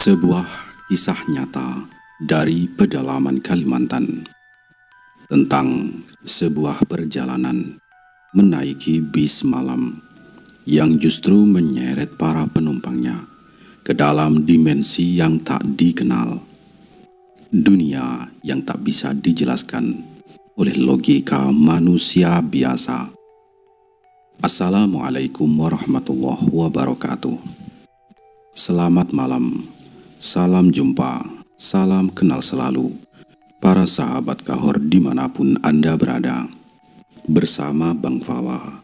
Sebuah kisah nyata dari pedalaman Kalimantan tentang sebuah perjalanan menaiki bis malam yang justru menyeret para penumpangnya ke dalam dimensi yang tak dikenal, dunia yang tak bisa dijelaskan oleh logika manusia biasa. Assalamualaikum warahmatullahi wabarakatuh. Selamat malam, salam jumpa, salam kenal selalu, para sahabat Kahor dimanapun Anda berada. Bersama Bang Fawa.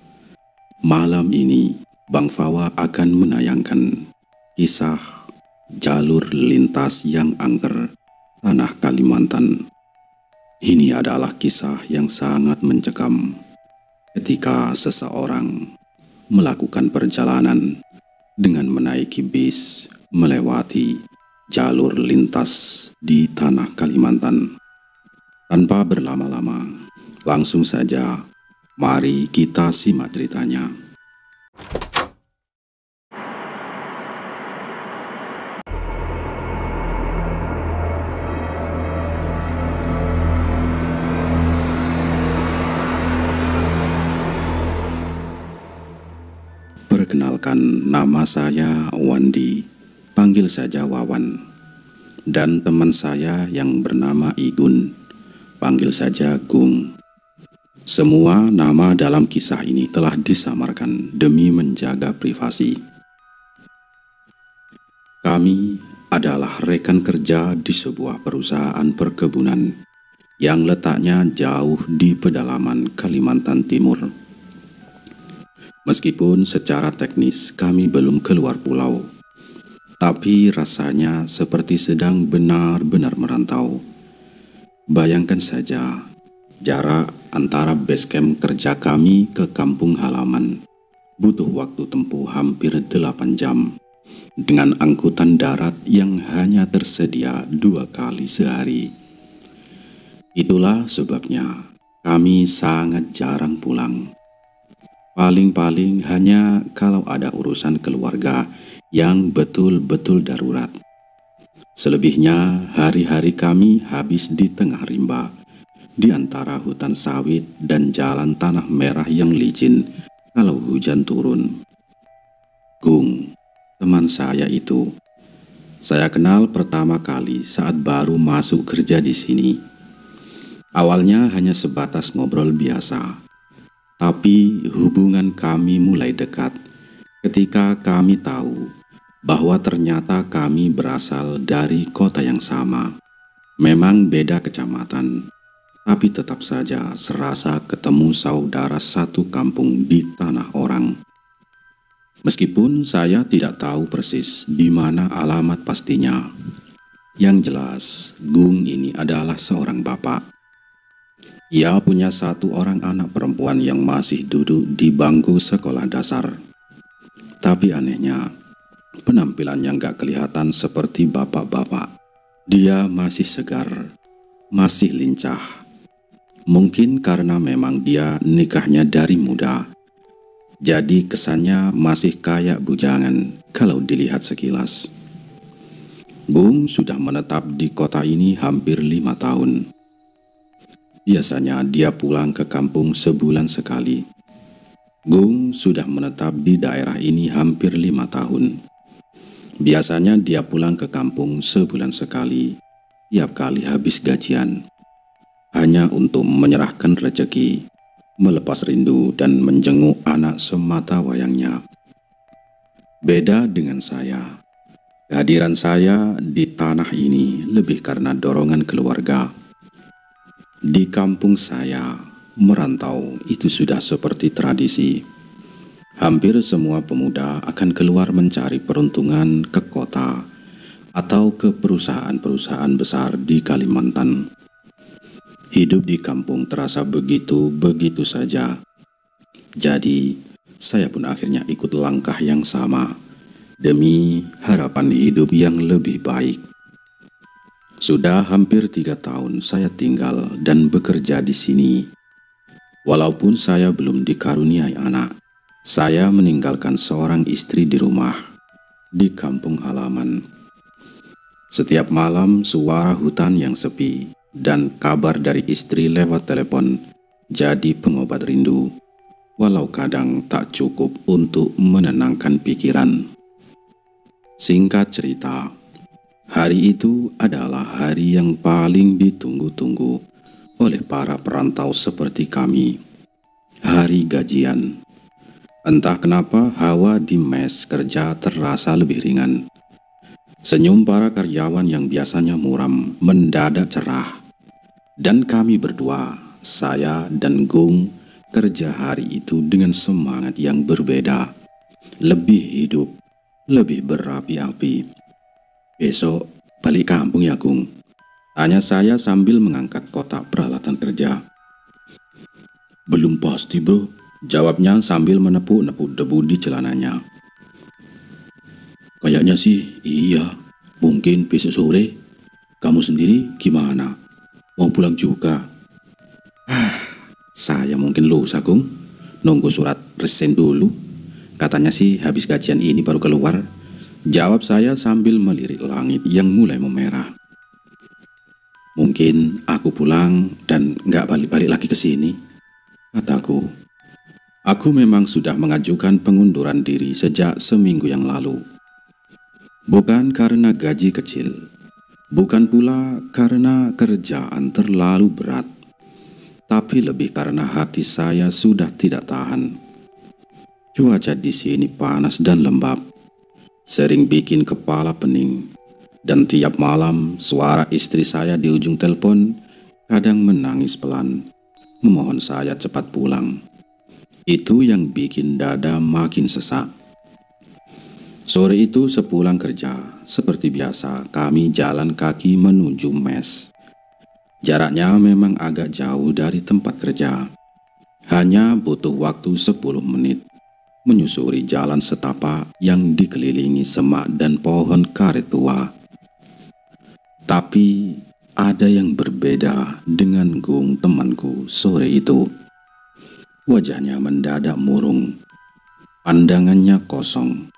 Malam ini Bang Fawa akan menayangkan kisah jalur lintas yang angker tanah Kalimantan. Ini adalah kisah yang sangat mencekam ketika seseorang melakukan perjalanan dengan menaiki bis melewati jalur lintas di tanah Kalimantan. Tanpa berlama-lama, langsung saja mari kita simak ceritanya. Perkenalkan, nama saya Wandi, panggil saja Wawan. Dan teman saya yang bernama Igun, panggil saja Gung. Semua nama dalam kisah ini telah disamarkan demi menjaga privasi. Kami adalah rekan kerja di sebuah perusahaan perkebunan yang letaknya jauh di pedalaman Kalimantan Timur. Meskipun secara teknis kami belum keluar pulau, tapi rasanya seperti sedang benar-benar merantau. Bayangkan saja jarak antara base camp kerja kami ke kampung halaman butuh waktu tempuh hampir 8 jam dengan angkutan darat yang hanya tersedia 2 kali sehari. Itulah sebabnya kami sangat jarang pulang. Paling-paling hanya kalau ada urusan keluarga yang betul-betul darurat. Selebihnya hari-hari kami habis di tengah rimba, di antara hutan sawit dan jalan tanah merah yang licin kalau hujan turun. Gung, teman saya itu, saya kenal pertama kali saat baru masuk kerja di sini. Awalnya hanya sebatas ngobrol biasa. Tapi hubungan kami mulai dekat ketika kami tahu bahwa ternyata kami berasal dari kota yang sama. Memang beda kecamatan, tapi tetap saja serasa ketemu saudara satu kampung di tanah orang. Meskipun saya tidak tahu persis di mana alamat pastinya. Yang jelas, Gung ini adalah seorang bapak. Ia punya 1 orang anak perempuan yang masih duduk di bangku sekolah dasar. Tapi anehnya, penampilannya gak kelihatan seperti bapak-bapak. Dia masih segar, masih lincah. Mungkin karena memang dia nikahnya dari muda. Jadi kesannya masih kayak bujangan kalau dilihat sekilas. Gung sudah menetap di kota ini hampir 5 tahun. Biasanya dia pulang ke kampung sebulan sekali. Gung sudah menetap di daerah ini hampir 5 tahun. Biasanya dia pulang ke kampung sebulan sekali, tiap kali habis gajian. Hanya untuk menyerahkan rezeki, melepas rindu dan menjenguk anak semata wayangnya. Beda dengan saya. Kehadiran saya di tanah ini lebih karena dorongan keluarga. Di kampung saya, merantau itu sudah seperti tradisi. Hampir semua pemuda akan keluar mencari peruntungan ke kota atau ke perusahaan-perusahaan besar di Kalimantan. Hidup di kampung terasa begitu saja. Jadi, saya pun akhirnya ikut langkah yang sama demi harapan hidup yang lebih baik. Sudah hampir 3 tahun saya tinggal dan bekerja di sini. Walaupun saya belum dikaruniai anak, saya meninggalkan seorang istri di rumah, di kampung halaman. Setiap malam suara hutan yang sepi dan kabar dari istri lewat telepon jadi pengobat rindu, walau kadang tak cukup untuk menenangkan pikiran. Singkat cerita, hari itu adalah hari yang paling ditunggu-tunggu oleh para perantau seperti kami. Hari gajian. Entah kenapa hawa di mes kerja terasa lebih ringan. Senyum para karyawan yang biasanya muram mendadak cerah. Dan kami berdua, saya dan Gung, kerja hari itu dengan semangat yang berbeda. Lebih hidup, lebih berapi-api. "Besok balik kampung ya, Gung?" tanya saya sambil mengangkat kotak peralatan kerja. "Belum pasti, bro," jawabnya sambil menepuk-nepuk debu di celananya. "Kayaknya sih iya, mungkin besok sore. Kamu sendiri gimana? Mau pulang juga?" "Saya mungkin lusa, Gung. Nunggu surat resign dulu. Katanya sih habis gajian ini baru keluar," jawab saya sambil melirik langit yang mulai memerah. "Mungkin aku pulang dan gak balik-balik lagi ke sini," kataku. Aku memang sudah mengajukan pengunduran diri sejak seminggu yang lalu. Bukan karena gaji kecil, bukan pula karena kerjaan terlalu berat, tapi lebih karena hati saya sudah tidak tahan. Cuaca di sini panas dan lembab, sering bikin kepala pening, dan tiap malam suara istri saya di ujung telepon kadang menangis pelan, memohon saya cepat pulang. Itu yang bikin dada makin sesak. Sore itu sepulang kerja, seperti biasa kami jalan kaki menuju mes. Jaraknya memang agak jauh dari tempat kerja. Hanya butuh waktu 10 menit menyusuri jalan setapak yang dikelilingi semak dan pohon karet tua. Tapi ada yang berbeda dengan Gung, temanku, sore itu. Wajahnya mendadak murung, pandangannya kosong.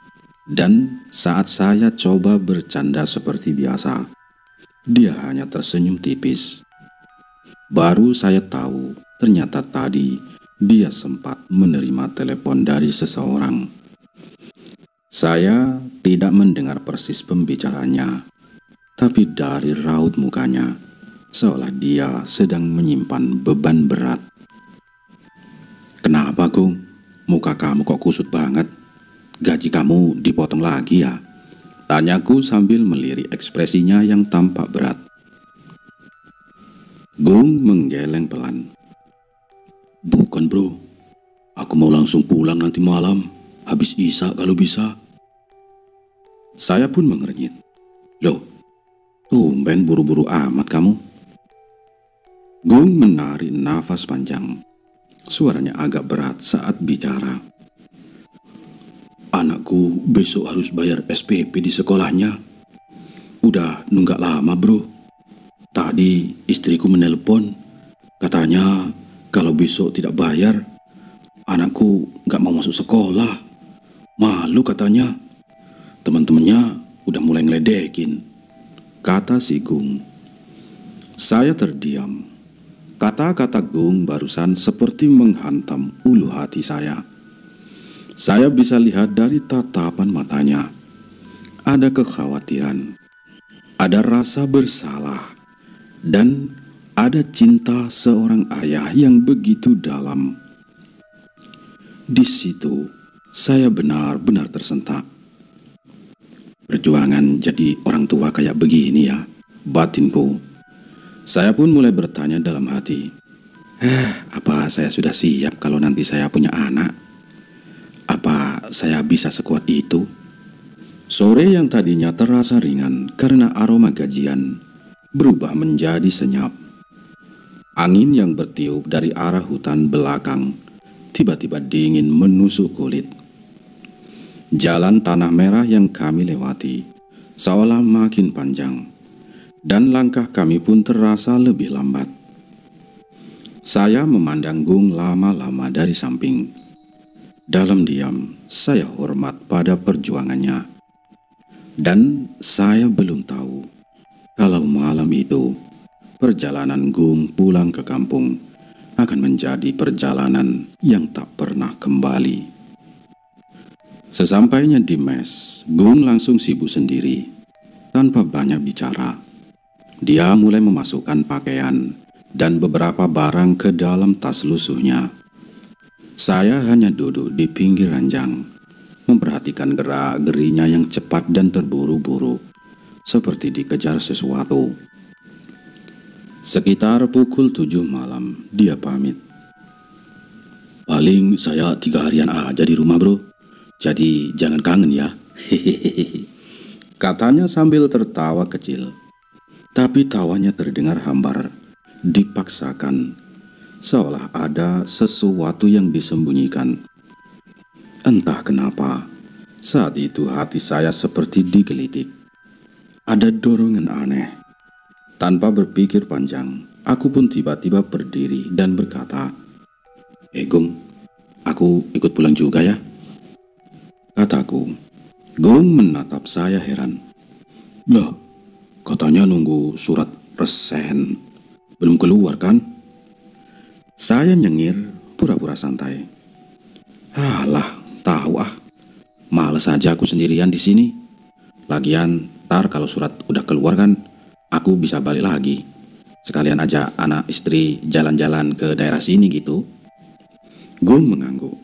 Dan saat saya coba bercanda seperti biasa, dia hanya tersenyum tipis. Baru saya tahu ternyata tadi dia sempat menerima telepon dari seseorang. Saya tidak mendengar persis pembicaranya, tapi dari raut mukanya, seolah dia sedang menyimpan beban berat. "Kenapa, Gung? Muka kamu kok kusut banget? Gaji kamu dipotong lagi ya?" tanyaku sambil melirik ekspresinya yang tampak berat. Gung menggeleng pelan. "Bukan, bro. Aku mau langsung pulang nanti malam, habis isya kalau bisa." Saya pun mengernyit. "Loh, tumben buru-buru amat kamu." Gung menarik nafas panjang. Suaranya agak berat saat bicara. "Anakku besok harus bayar SPP di sekolahnya. Udah nunggak lama, bro. Tadi istriku menelpon. Katanya kalau besok tidak bayar, anakku gak mau masuk sekolah. Malu katanya. Teman-temannya udah mulai ngeledekin," kata si Gung. Saya terdiam. Kata-kata Gung barusan seperti menghantam ulu hati saya. Saya bisa lihat dari tatapan matanya. Ada kekhawatiran, ada rasa bersalah, dan ada cinta seorang ayah yang begitu dalam. Di situ, saya benar-benar tersentak. Perjuangan jadi orang tua kayak begini ya, batinku. Saya pun mulai bertanya dalam hati, apa saya sudah siap kalau nanti saya punya anak? Apa saya bisa sekuat itu? Sore yang tadinya terasa ringan karena aroma gajian berubah menjadi senyap. Angin yang bertiup dari arah hutan belakang tiba-tiba dingin menusuk kulit. Jalan tanah merah yang kami lewati seolah makin panjang, dan langkah kami pun terasa lebih lambat. Saya memandang Gung lama-lama dari samping. Dalam diam, saya hormat pada perjuangannya. Dan saya belum tahu kalau malam itu perjalanan Gung pulang ke kampung akan menjadi perjalanan yang tak pernah kembali. Sesampainya di mes, Gung langsung sibuk sendiri tanpa banyak bicara. Dia mulai memasukkan pakaian dan beberapa barang ke dalam tas lusuhnya. Saya hanya duduk di pinggir ranjang, memperhatikan gerak-gerinya yang cepat dan terburu-buru, seperti dikejar sesuatu. Sekitar pukul 7 malam, dia pamit. "Paling saya 3 harian aja di rumah, bro. Jadi jangan kangen ya." Hehehe, katanya sambil tertawa kecil. Tapi tawanya terdengar hambar, dipaksakan, seolah ada sesuatu yang disembunyikan. Entah kenapa, saat itu hati saya seperti digelitik. Ada dorongan aneh. Tanpa berpikir panjang, aku pun tiba-tiba berdiri dan berkata, Gung, aku ikut pulang juga ya," kataku. Gung menatap saya heran. "Lah, katanya nunggu surat resen. Belum keluar kan?" Saya nyengir, pura-pura santai. "Alah, tahu ah. Males aja aku sendirian di sini. Lagian, ntar kalau surat udah keluar kan, aku bisa balik lagi. Sekalian aja anak istri jalan-jalan ke daerah sini gitu." Gung mengangguk.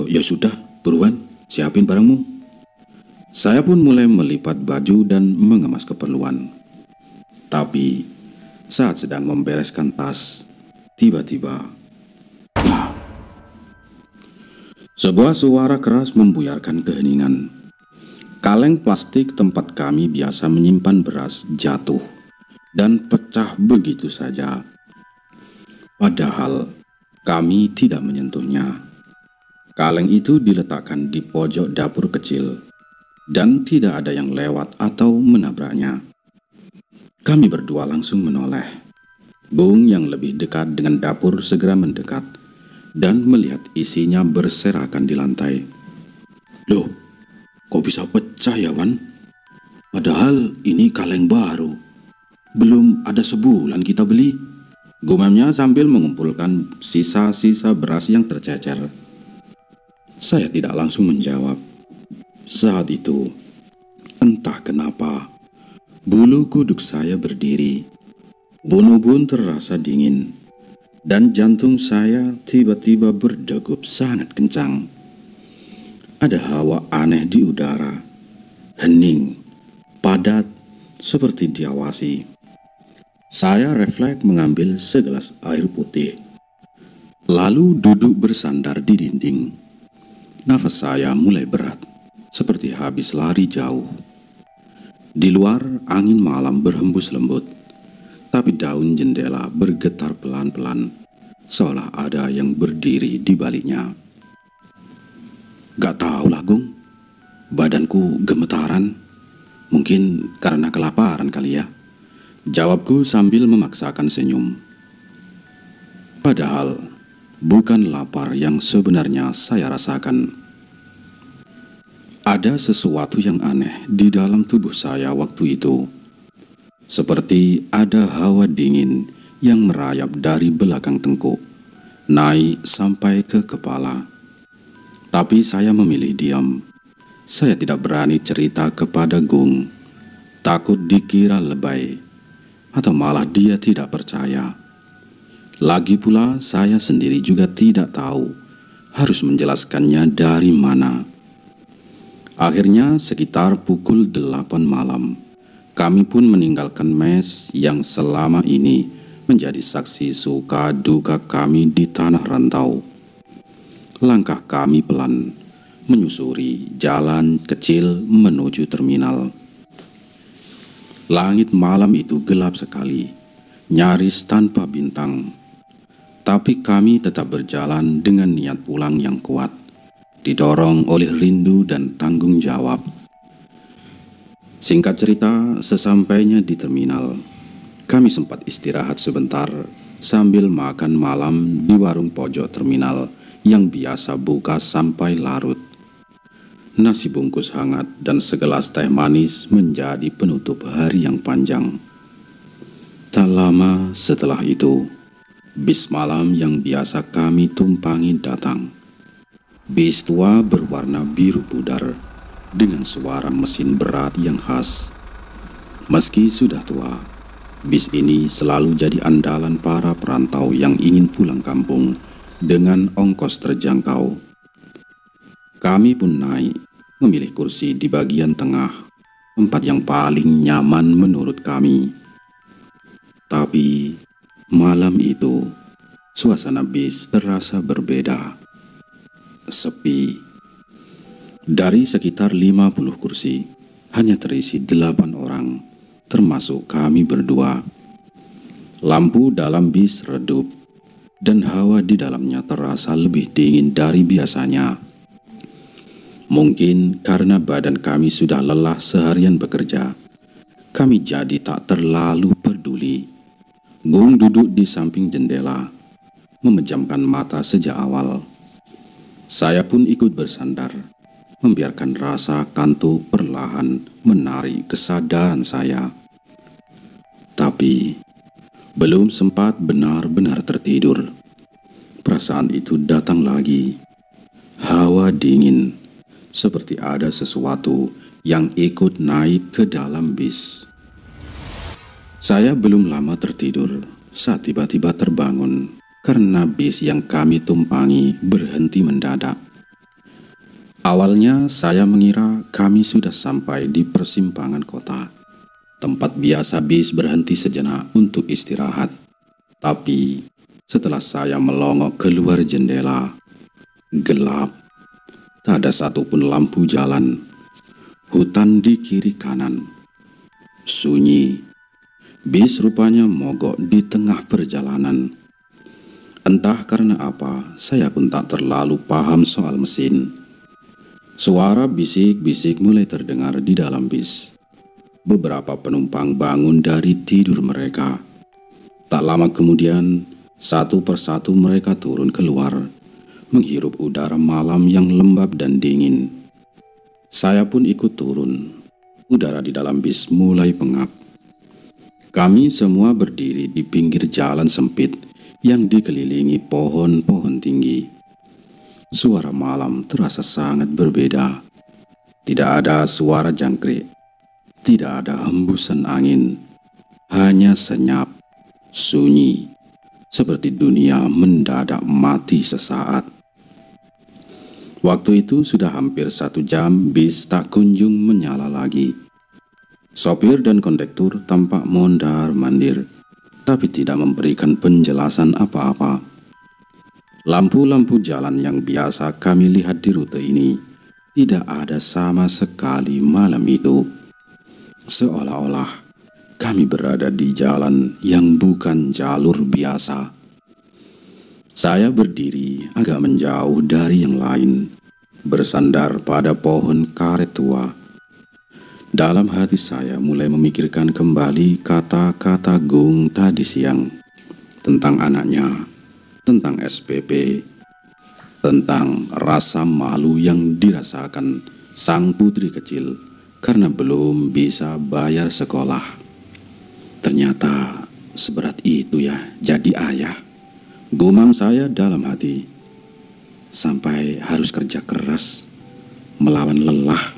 Ya sudah, buruan, siapin barangmu." Saya pun mulai melipat baju dan mengemas keperluan. Tapi saat sedang membereskan tas, tiba-tiba sebuah suara keras membuyarkan keheningan. Kaleng plastik tempat kami biasa menyimpan beras jatuh dan pecah begitu saja. Padahal kami tidak menyentuhnya. Kaleng itu diletakkan di pojok dapur kecil dan tidak ada yang lewat atau menabraknya. Kami berdua langsung menoleh. Gung yang lebih dekat dengan dapur segera mendekat dan melihat isinya berserakan di lantai. "Loh, kok bisa pecah ya, Wan? Padahal ini kaleng baru. Belum ada sebulan kita beli," gumamnya sambil mengumpulkan sisa-sisa beras yang tercecer. Saya tidak langsung menjawab. Saat itu, entah kenapa, bulu kuduk saya berdiri. Bun-bun terasa dingin, dan jantung saya tiba-tiba berdegup sangat kencang. Ada hawa aneh di udara, hening, padat, seperti diawasi. Saya refleks mengambil segelas air putih, lalu duduk bersandar di dinding. Nafas saya mulai berat, seperti habis lari jauh. Di luar, angin malam berhembus lembut, tapi daun jendela bergetar pelan-pelan, seolah ada yang berdiri di baliknya. "Gak tahu lah, Gung. Badanku gemetaran. Mungkin karena kelaparan kali ya," jawabku sambil memaksakan senyum. Padahal bukan lapar yang sebenarnya saya rasakan. Ada sesuatu yang aneh di dalam tubuh saya waktu itu. Seperti ada hawa dingin yang merayap dari belakang tengkuk, naik sampai ke kepala. Tapi saya memilih diam. Saya tidak berani cerita kepada Gung. Takut dikira lebay, atau malah dia tidak percaya. Lagi pula saya sendiri juga tidak tahu harus menjelaskannya dari mana. Akhirnya sekitar pukul 8 malam, kami pun meninggalkan mes yang selama ini menjadi saksi suka duka kami di tanah rantau. Langkah kami pelan, menyusuri jalan kecil menuju terminal. Langit malam itu gelap sekali, nyaris tanpa bintang. Tapi kami tetap berjalan dengan niat pulang yang kuat, didorong oleh rindu dan tanggung jawab. Singkat cerita, sesampainya di terminal, kami sempat istirahat sebentar sambil makan malam di warung pojok terminal yang biasa buka sampai larut. nasi bungkus hangat dan segelas teh manis menjadi penutup hari yang panjang. Tak lama setelah itu, bis malam yang biasa kami tumpangi datang. Bis tua berwarna biru pudar dengan suara mesin berat yang khas. Meski sudah tua, bis ini selalu jadi andalan para perantau yang ingin pulang kampung dengan ongkos terjangkau. Kami pun naik, memilih kursi di bagian tengah, tempat yang paling nyaman menurut kami. Tapi malam itu, suasana bis terasa berbeda. Sepi. Dari sekitar 50 kursi, hanya terisi 8 orang, termasuk kami berdua. Lampu dalam bis redup, dan hawa di dalamnya terasa lebih dingin dari biasanya. Mungkin karena badan kami sudah lelah seharian bekerja, kami jadi tak terlalu peduli. Gung duduk di samping jendela, memejamkan mata sejak awal. Saya pun ikut bersandar, membiarkan rasa kantuk perlahan menarik kesadaran saya. Tapi belum sempat benar-benar tertidur, perasaan itu datang lagi. Hawa dingin, seperti ada sesuatu yang ikut naik ke dalam bis. Saya belum lama tertidur saat tiba-tiba terbangun karena bis yang kami tumpangi berhenti mendadak. Awalnya saya mengira kami sudah sampai di persimpangan kota, tempat biasa bis berhenti sejenak untuk istirahat. Tapi setelah saya melongok keluar jendela, gelap. Tak ada satupun lampu jalan. Hutan di kiri kanan. Sunyi. Bis rupanya mogok di tengah perjalanan. Entah karena apa, saya pun tak terlalu paham soal mesin. Suara bisik-bisik mulai terdengar di dalam bis. Beberapa penumpang bangun dari tidur mereka. Tak lama kemudian, satu persatu mereka turun keluar, menghirup udara malam yang lembab dan dingin. Saya pun ikut turun. Udara di dalam bis mulai pengap. Kami semua berdiri di pinggir jalan sempit yang dikelilingi pohon-pohon tinggi. Suara malam terasa sangat berbeda. Tidak ada suara jangkrik, tidak ada hembusan angin, hanya senyap, sunyi, seperti dunia mendadak mati sesaat. Waktu itu sudah hampir 1 jam bis tak kunjung menyala lagi. Sopir dan kondektur tampak mondar-mandir, tapi tidak memberikan penjelasan apa-apa. Lampu-lampu jalan yang biasa kami lihat di rute ini tidak ada sama sekali malam itu. Seolah-olah kami berada di jalan yang bukan jalur biasa. Saya berdiri agak menjauh dari yang lain, bersandar pada pohon karet tua. Dalam hati saya mulai memikirkan kembali kata-kata Gung tadi siang tentang anaknya, tentang SPP, tentang rasa malu yang dirasakan sang putri kecil karena belum bisa bayar sekolah. Ternyata seberat itu ya jadi ayah. Gumam saya dalam hati, sampai harus kerja keras, melawan lelah,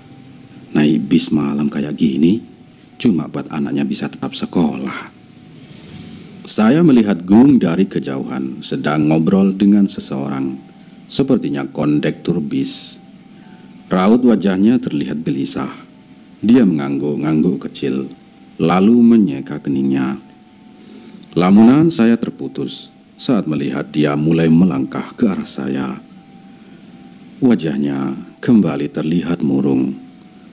naik bis malam kayak gini, cuma buat anaknya bisa tetap sekolah. Saya melihat Gung dari kejauhan, sedang ngobrol dengan seseorang, sepertinya kondektur bis. Raut wajahnya terlihat gelisah. Dia mengangguk-ngangguk kecil, lalu menyeka keningnya. Lamunan saya terputus saat melihat dia mulai melangkah ke arah saya. Wajahnya kembali terlihat murung,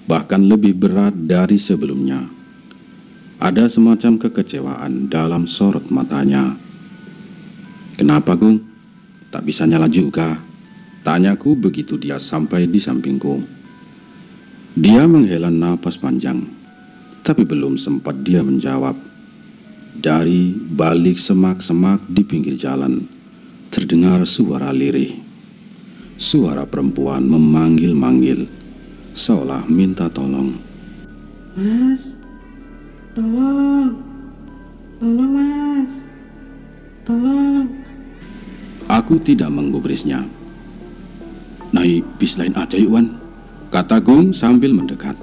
bahkan lebih berat dari sebelumnya. Ada semacam kekecewaan dalam sorot matanya. "Kenapa, Gung? Tak bisa nyala juga?" tanyaku begitu dia sampai di sampingku. Dia menghela napas panjang, tapi belum sempat dia menjawab. Dari balik semak-semak di pinggir jalan, terdengar suara lirih. Suara perempuan memanggil-manggil. seolah minta tolong. Mas, tolong mas, tolong. Aku tidak menggubrisnya. "Naik bis lain aja yuk, Wan," kata Gung sambil mendekat.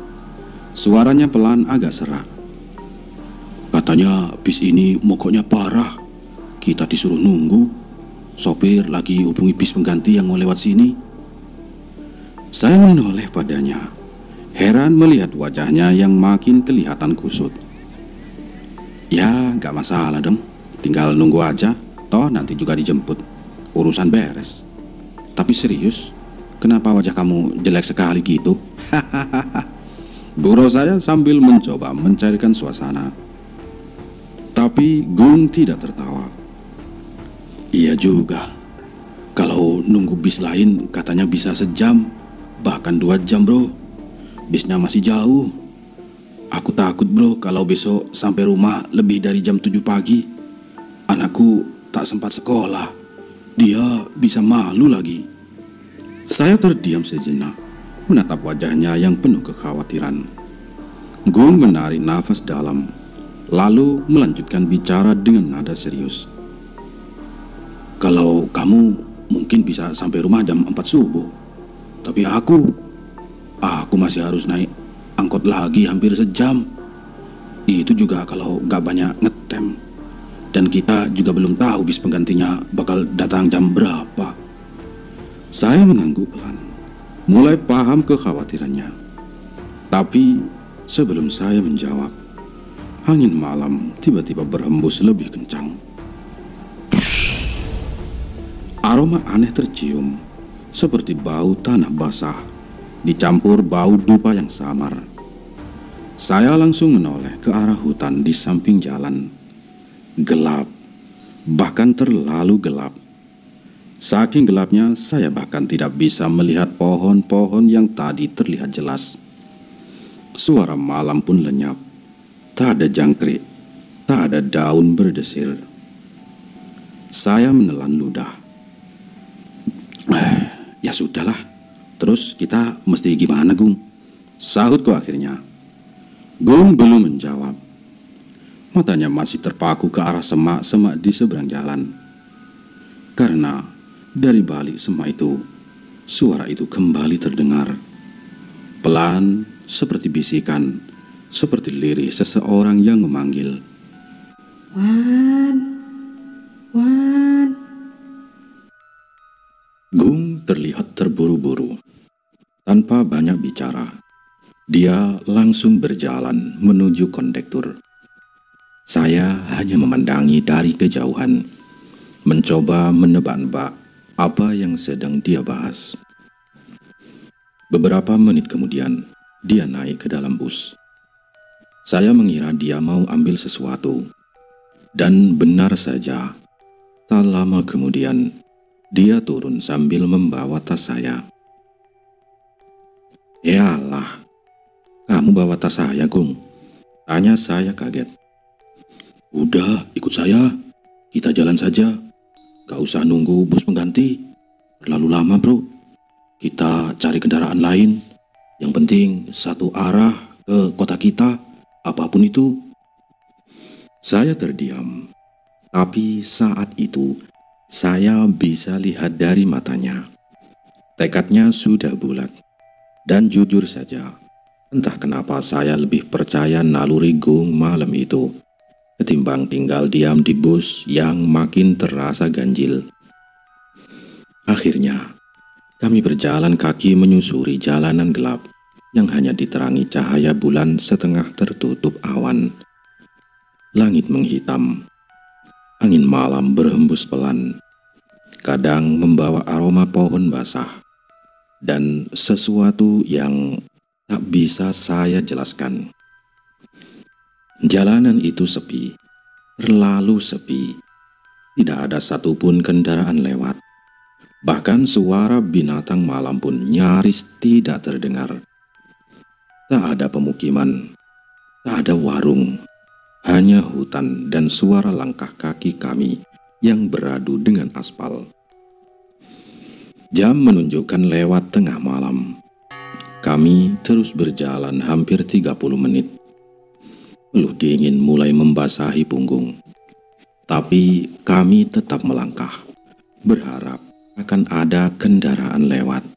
Suaranya pelan agak serak. "Katanya bis ini mogoknya parah. Kita disuruh nunggu. Sopir lagi hubungi bis pengganti yang mau lewat sini." Saya menoleh padanya, heran melihat wajahnya yang makin kelihatan kusut. "Ya, gak masalah dong. Tinggal nunggu aja. Toh nanti juga dijemput. Urusan beres. Tapi serius, kenapa wajah kamu jelek sekali gitu?" Guru saya sambil mencoba mencairkan suasana. Tapi Gung tidak tertawa. "Iya juga. Kalau nunggu bis lain katanya bisa sejam, bahkan 2 jam bro. Bisnya masih jauh. Aku takut bro kalau besok sampai rumah lebih dari jam 7 pagi. Anakku tak sempat sekolah. Dia bisa malu lagi." Saya terdiam sejenak, menatap wajahnya yang penuh kekhawatiran. Gung menarik nafas dalam, lalu melanjutkan bicara dengan nada serius. "Kalau kamu mungkin bisa sampai rumah jam 4 subuh. Tapi aku masih harus naik angkot lagi hampir sejam. Itu juga kalau gak banyak ngetem. Dan kita juga belum tahu bis penggantinya bakal datang jam berapa." Saya mengangguk pelan, mulai paham kekhawatirannya. Tapi sebelum saya menjawab, angin malam tiba-tiba berhembus lebih kencang. Aroma aneh tercium, seperti bau tanah basah dicampur bau dupa yang samar. Saya langsung menoleh ke arah hutan di samping jalan. Gelap, bahkan terlalu gelap. Saking gelapnya, saya bahkan tidak bisa melihat pohon-pohon yang tadi terlihat jelas. Suara malam pun lenyap. Tak ada jangkrik, tak ada daun berdesir. Saya menelan ludah. Ya sudahlah. Terus kita mesti gimana, Gung?" sahutku akhirnya. Gung belum menjawab. Matanya masih terpaku ke arah semak-semak di seberang jalan. Karena dari balik semak itu, suara itu kembali terdengar. Pelan, seperti bisikan, seperti lirih seseorang yang memanggil. Wan. Gung terlihat terburu-buru. Tanpa banyak bicara, dia langsung berjalan menuju kondektur. Saya hanya memandangi dari kejauhan, mencoba menebak-nebak apa yang sedang dia bahas. Beberapa menit kemudian, dia naik ke dalam bus. Saya mengira dia mau ambil sesuatu. Dan benar saja, tak lama kemudian, dia turun sambil membawa tas saya. "Yalah, kamu bawa tas saya, Gung?" tanya saya kaget. "Udah, ikut saya. Kita jalan saja. Gak usah nunggu bus pengganti. Terlalu lama bro. Kita cari kendaraan lain. Yang penting satu arah ke kota kita, apapun itu." Saya terdiam. Tapi saat itu, saya bisa lihat dari matanya. Tekadnya sudah bulat. Dan jujur saja, entah kenapa saya lebih percaya naluri Gung malam itu ketimbang tinggal diam di bus yang makin terasa ganjil. Akhirnya, kami berjalan kaki menyusuri jalanan gelap yang hanya diterangi cahaya bulan setengah tertutup awan. Langit menghitam, angin malam berhembus pelan, kadang membawa aroma pohon basah, dan sesuatu yang tak bisa saya jelaskan. Jalanan itu sepi, terlalu sepi. Tidak ada satupun kendaraan lewat. Bahkan suara binatang malam pun nyaris tidak terdengar. Tak ada pemukiman, tak ada warung, hanya hutan dan suara langkah kaki kami yang beradu dengan aspal. Jam menunjukkan lewat tengah malam. kami terus berjalan hampir 30 menit. Peluh dingin mulai membasahi punggung. Tapi kami tetap melangkah, berharap akan ada kendaraan lewat.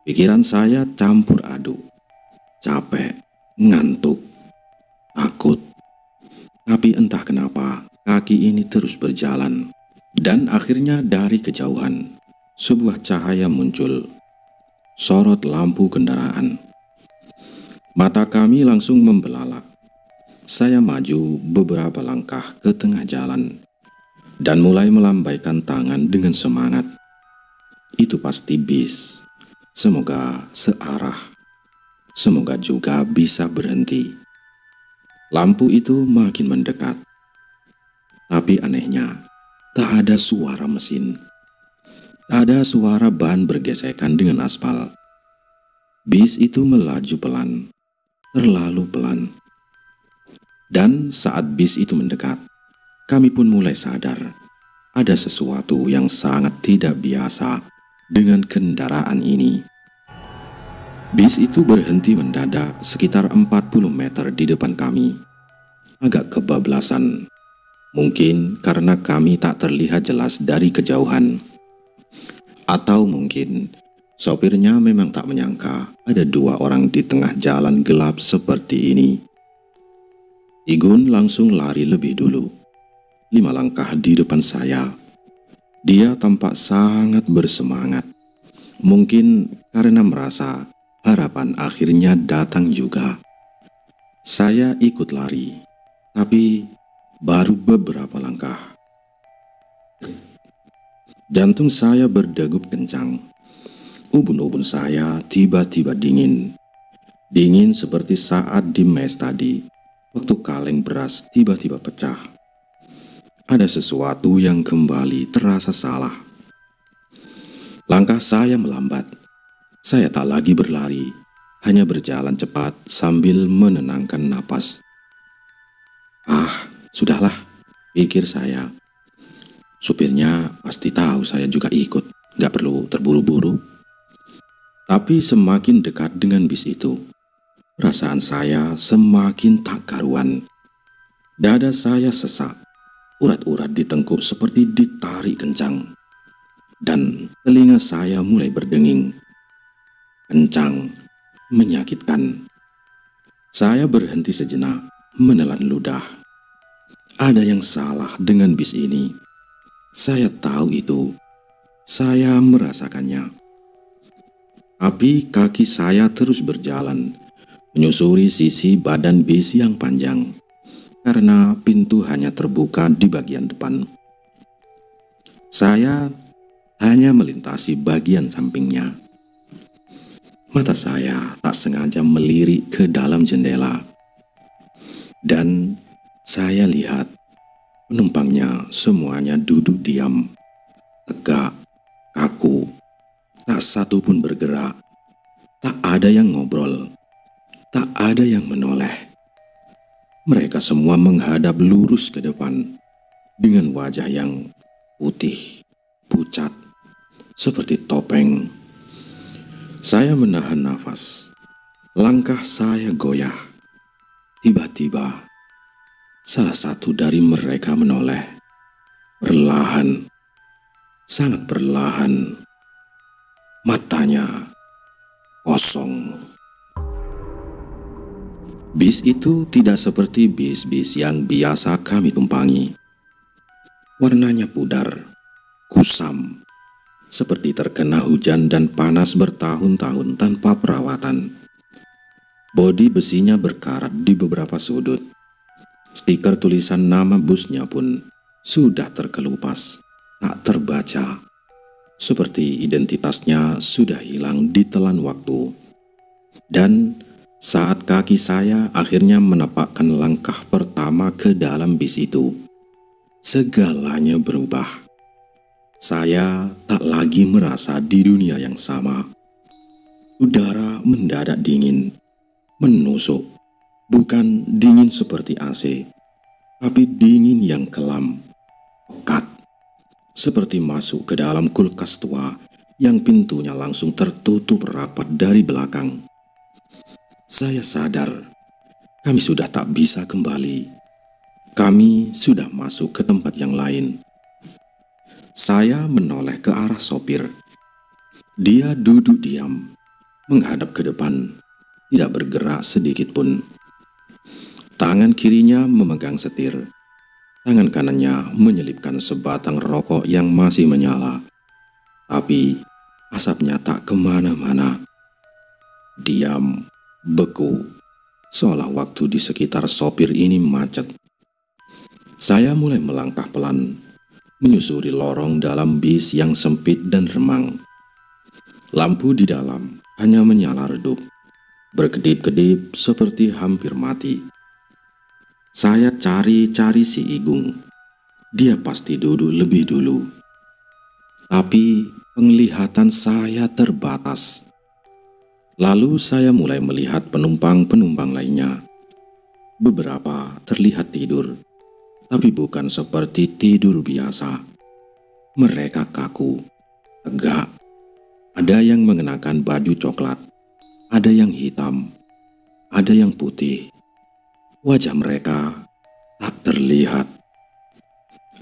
Pikiran saya campur aduk, capek, ngantuk, takut. Tapi entah kenapa kaki ini terus berjalan. Dan akhirnya dari kejauhan, sebuah cahaya muncul, sorot lampu kendaraan. Mata kami langsung membelalak. Saya maju beberapa langkah ke tengah jalan dan mulai melambaikan tangan dengan semangat. Itu pasti bis. Semoga searah. Semoga juga bisa berhenti. Lampu itu makin mendekat. Tapi anehnya, tak ada suara mesin. Tak ada suara ban bergesekan dengan aspal. Bis itu melaju pelan, terlalu pelan. Dan saat bis itu mendekat, kami pun mulai sadar ada sesuatu yang sangat tidak biasa dengan kendaraan ini. Bis itu berhenti mendadak sekitar 40 meter di depan kami. Agak kebablasan. Mungkin karena kami tak terlihat jelas dari kejauhan. Atau mungkin sopirnya memang tak menyangka ada dua orang di tengah jalan gelap seperti ini. Igun langsung lari lebih dulu. 5 langkah di depan saya. Dia tampak sangat bersemangat. Mungkin karena merasa harapan akhirnya datang juga. Saya ikut lari, tapi baru beberapa langkah. Jantung saya berdegup kencang. Ubun-ubun saya tiba-tiba dingin. Dingin seperti saat di mes tadi, waktu kaleng beras tiba-tiba pecah. Ada sesuatu yang kembali terasa salah. Langkah saya melambat. Saya tak lagi berlari, hanya berjalan cepat sambil menenangkan napas. Sudahlah, pikir saya. Supirnya pasti tahu saya juga ikut, gak perlu terburu-buru. Tapi semakin dekat dengan bis itu, perasaan saya semakin tak karuan. Dada saya sesak, urat-urat di tengkuk seperti ditarik kencang. Dan telinga saya mulai berdenging. Kencang, menyakitkan. Saya berhenti sejenak, menelan ludah. Ada yang salah dengan bis ini. Saya tahu itu. Saya merasakannya. Tapi kaki saya terus berjalan, menyusuri sisi badan bis yang panjang, karena pintu hanya terbuka di bagian depan. Saya hanya melintasi bagian sampingnya. Mata saya tak sengaja melirik ke dalam jendela. Dan saya lihat penumpangnya semuanya duduk diam, tegak, kaku. Tak satu pun bergerak. Tak ada yang ngobrol. Tak ada yang menoleh. Mereka semua menghadap lurus ke depan dengan wajah yang putih, pucat, seperti topeng. Saya menahan nafas. Langkah saya goyah. Tiba-tiba, salah satu dari mereka menoleh. Perlahan, sangat perlahan. Matanya kosong. Bis itu tidak seperti bis-bis yang biasa kami tumpangi. Warnanya pudar, kusam, seperti terkena hujan dan panas bertahun-tahun tanpa perawatan. Bodi besinya berkarat di beberapa sudut. Stiker tulisan nama busnya pun sudah terkelupas, tak terbaca. Seperti identitasnya sudah hilang ditelan waktu. Dan saat kaki saya akhirnya menapakkan langkah pertama ke dalam bis itu, segalanya berubah. Saya tak lagi merasa di dunia yang sama. Udara mendadak dingin, menusuk. Bukan dingin seperti AC, tapi dingin yang kelam, pekat, seperti masuk ke dalam kulkas tua yang pintunya langsung tertutup rapat dari belakang. Saya sadar kami sudah tak bisa kembali. Kami sudah masuk ke tempat yang lain. Saya menoleh ke arah sopir. Dia duduk diam, menghadap ke depan, tidak bergerak sedikit pun. Tangan kirinya memegang setir. Tangan kanannya menyelipkan sebatang rokok yang masih menyala. Tapi asapnya tak kemana-mana. Diam, beku, seolah waktu di sekitar sopir ini macet. Saya mulai melangkah pelan, menyusuri lorong dalam bis yang sempit dan remang. Lampu di dalam hanya menyala redup, berkedip-kedip seperti hampir mati. Saya cari-cari si Igung. Dia pasti duduk lebih dulu. Tapi penglihatan saya terbatas. Lalu saya mulai melihat penumpang-penumpang lainnya. Beberapa terlihat tidur, tapi bukan seperti tidur biasa. Mereka kaku, tegak. Ada yang mengenakan baju coklat, ada yang hitam, ada yang putih. Wajah mereka tak terlihat.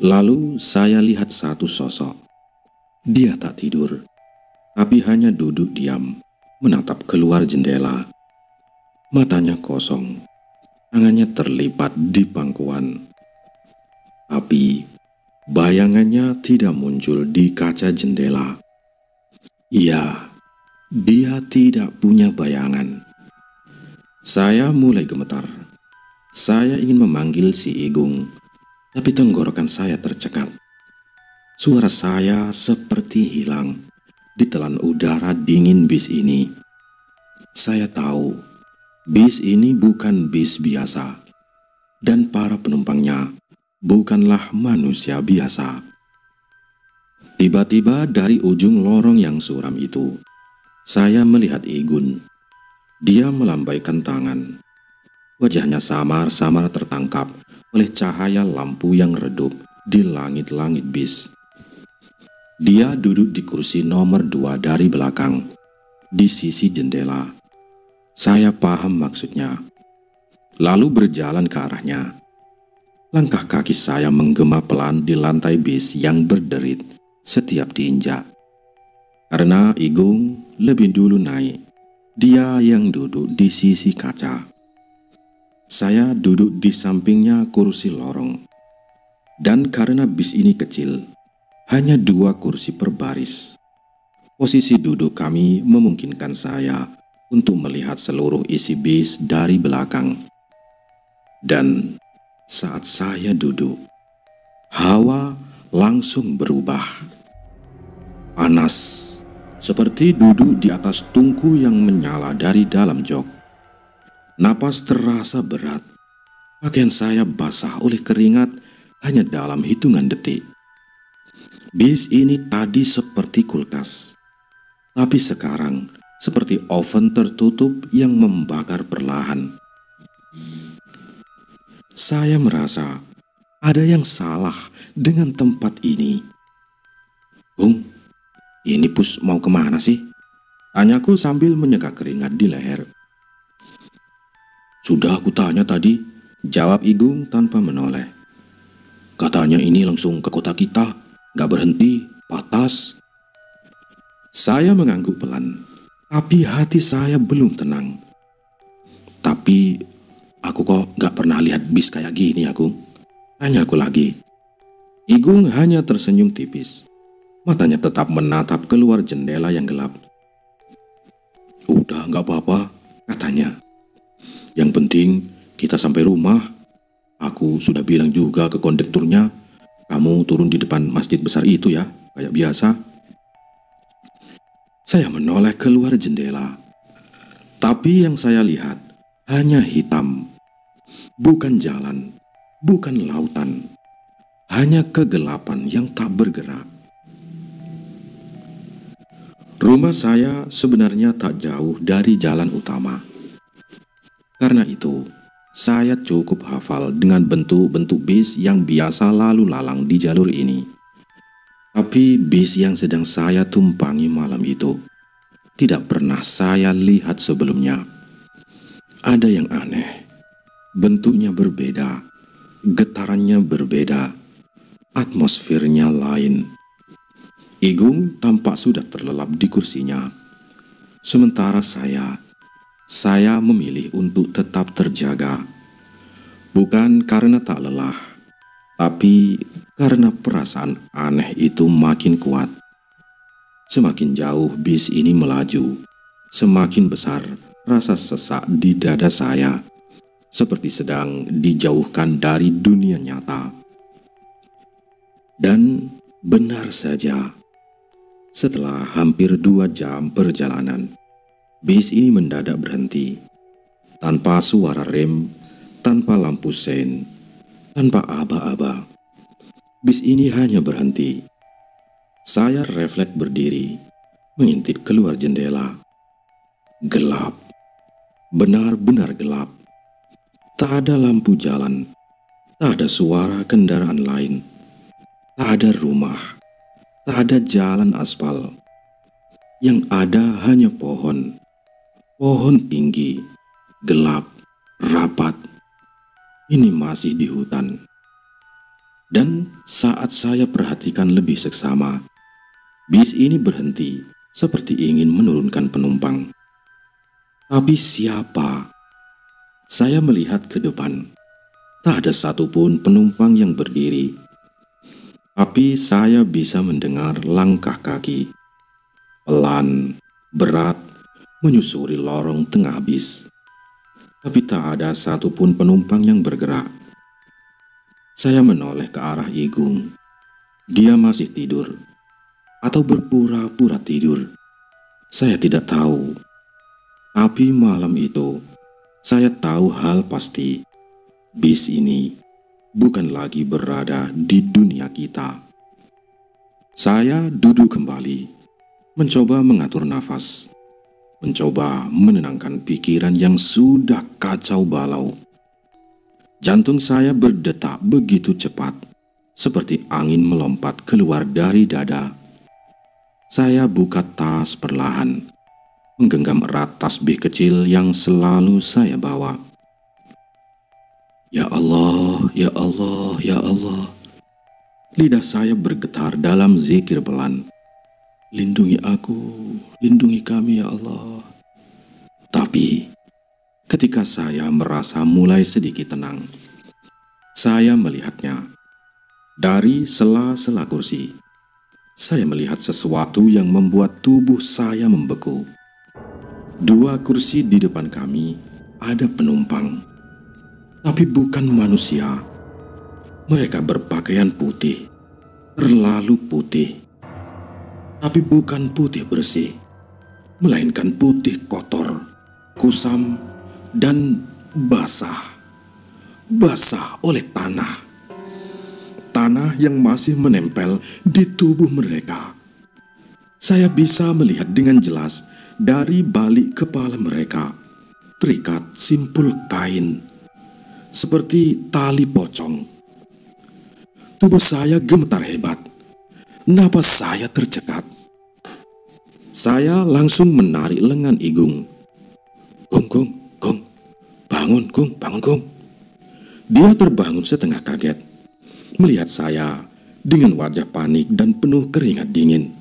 Lalu saya lihat satu sosok. Dia tak tidur, tapi hanya duduk diam, menatap keluar jendela. Matanya kosong, tangannya terlipat di pangkuan. Tapi bayangannya tidak muncul di kaca jendela. Iya, dia tidak punya bayangan. Saya mulai gemetar. Saya ingin memanggil si Igung, tapi tenggorokan saya tercekat. Suara saya seperti hilang ditelan udara dingin bis ini. Saya tahu bis ini bukan bis biasa, dan para penumpangnya bukanlah manusia biasa. Tiba-tiba dari ujung lorong yang suram itu, saya melihat Igun. Dia melambaikan tangan. Wajahnya samar-samar tertangkap oleh cahaya lampu yang redup di langit-langit bis. Dia duduk di kursi nomor 2 dari belakang, di sisi jendela. Saya paham maksudnya. Lalu berjalan ke arahnya. Langkah kaki saya menggema pelan di lantai bis yang berderit setiap diinjak. Karena Igung lebih dulu naik, dia yang duduk di sisi kaca. Saya duduk di sampingnya kursi lorong. Dan karena bis ini kecil, hanya 2 kursi per baris. Posisi duduk kami memungkinkan saya untuk melihat seluruh isi bis dari belakang. Dan saat saya duduk, hawa langsung berubah. Panas, seperti duduk di atas tungku yang menyala dari dalam jok. Napas terasa berat. Pakaian saya basah oleh keringat hanya dalam hitungan detik. Bis ini tadi seperti kulkas, tapi sekarang seperti oven tertutup yang membakar perlahan. Saya merasa ada yang salah dengan tempat ini. "Bung, ini Pus mau kemana sih?" tanyaku sambil menyeka keringat di leher. "Sudah aku tanya tadi," jawab Igung tanpa menoleh. "Katanya ini langsung ke kota kita, gak berhenti, patas." Saya mengangguk pelan, tapi hati saya belum tenang. "Tapi aku kok gak pernah lihat bis kayak gini, Agung?" tanya aku lagi. Igung hanya tersenyum tipis. Matanya tetap menatap keluar jendela yang gelap. "Udah gak apa-apa," katanya. "Yang penting kita sampai rumah. Aku sudah bilang juga ke kondekturnya, kamu turun di depan masjid besar itu ya, kayak biasa." Saya menoleh keluar jendela. Tapi yang saya lihat hanya hitam. Bukan jalan, bukan lautan. Hanya kegelapan yang tak bergerak. Rumah saya sebenarnya tak jauh dari jalan utama. Karena itu, saya cukup hafal dengan bentuk-bentuk bis yang biasa lalu lalang di jalur ini. Tapi bis yang sedang saya tumpangi malam itu tidak pernah saya lihat sebelumnya. Ada yang aneh, bentuknya berbeda, getarannya berbeda, atmosfernya lain. Igung tampak sudah terlelap di kursinya. Sementara saya memilih untuk tetap terjaga. Bukan karena tak lelah, tapi karena perasaan aneh itu makin kuat. Semakin jauh bis ini melaju, semakin besar rasa sesak di dada saya, seperti sedang dijauhkan dari dunia nyata. Dan benar saja, setelah hampir 2 jam perjalanan, bis ini mendadak berhenti. Tanpa suara rem, tanpa lampu sein, tanpa aba-aba. Bis ini hanya berhenti. Saya refleks berdiri, mengintip keluar jendela. Gelap, benar-benar gelap. Tak ada lampu jalan, tak ada suara kendaraan lain, tak ada rumah, tak ada jalan aspal. Yang ada hanya pohon, pohon tinggi, gelap, rapat. Ini masih di hutan. Dan saat saya perhatikan lebih seksama, bis ini berhenti seperti ingin menurunkan penumpang. Tapi siapa? Saya melihat ke depan. Tak ada satupun penumpang yang berdiri. Tapi saya bisa mendengar langkah kaki. Pelan, berat, menyusuri lorong tengah bis. Tapi tak ada satupun penumpang yang bergerak. Saya menoleh ke arah Igung. Dia masih tidur. Atau berpura-pura tidur. Saya tidak tahu. Tapi malam itu, saya tahu hal pasti. Bis ini bukan lagi berada di dunia kita. Saya duduk kembali, mencoba mengatur nafas, mencoba menenangkan pikiran yang sudah kacau balau. Jantung saya berdetak begitu cepat, seperti angin melompat keluar dari dada. Saya buka tas perlahan, menggenggam erat tasbih kecil yang selalu saya bawa. Ya Allah, ya Allah, ya Allah. Lidah saya bergetar dalam zikir pelan. Lindungi aku, lindungi kami ya Allah. Tapi ketika saya merasa mulai sedikit tenang, saya melihatnya dari sela-sela kursi. Saya melihat sesuatu yang membuat tubuh saya membeku. 2 kursi di depan kami ada penumpang, tapi bukan manusia. Mereka berpakaian putih, terlalu putih. Tapi bukan putih bersih, melainkan putih kotor, kusam, dan basah. Basah oleh tanah. Tanah yang masih menempel di tubuh mereka. Saya bisa melihat dengan jelas dari balik kepala mereka terikat simpul kain seperti tali pocong. Tubuh saya gemetar hebat. Napas saya tercekat. Saya langsung menarik lengan Igung. Gong, bangun, Gong. Dia terbangun setengah kaget melihat saya dengan wajah panik dan penuh keringat dingin.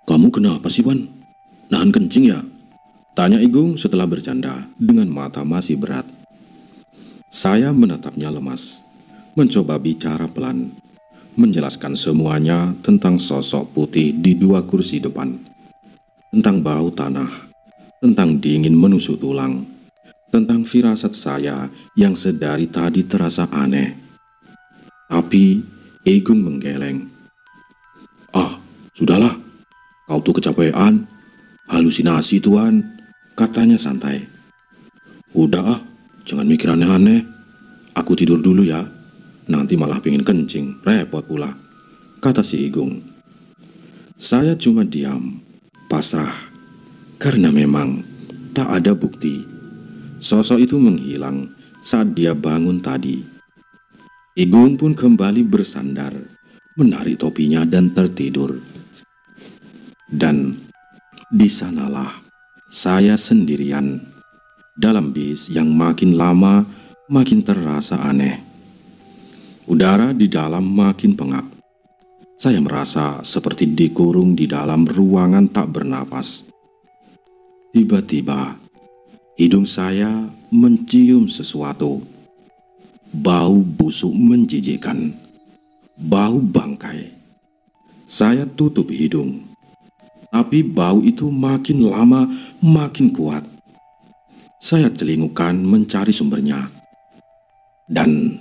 Kamu kenapa sih, Wan? Nahan kencing ya? Tanya Igung setelah bercanda dengan mata masih berat. Saya menatapnya lemas, mencoba bicara pelan, menjelaskan semuanya tentang sosok putih di 2 kursi depan, tentang bau tanah, tentang dingin menusuk tulang, tentang firasat saya yang sedari tadi terasa aneh. Tapi Igung menggeleng. Ah, sudahlah, kau tuh kecapean, halusinasi tuan, katanya santai. Udah jangan mikir aneh-aneh, aku tidur dulu ya, nanti malah pengen kencing, repot pula, kata si Igung. Saya cuma diam, pasrah, karena memang tak ada bukti. Sosok itu menghilang saat dia bangun tadi. Igung pun kembali bersandar, menarik topinya dan tertidur. Dan di sanalah saya sendirian dalam bis yang makin lama makin terasa aneh. Udara di dalam makin pengap. Saya merasa seperti dikurung di dalam ruangan tak bernapas. Tiba-tiba, hidung saya mencium sesuatu. Bau busuk menjijikkan. Bau bangkai. Saya tutup hidung. Tapi bau itu makin lama makin kuat. Saya celingukan mencari sumbernya. Dan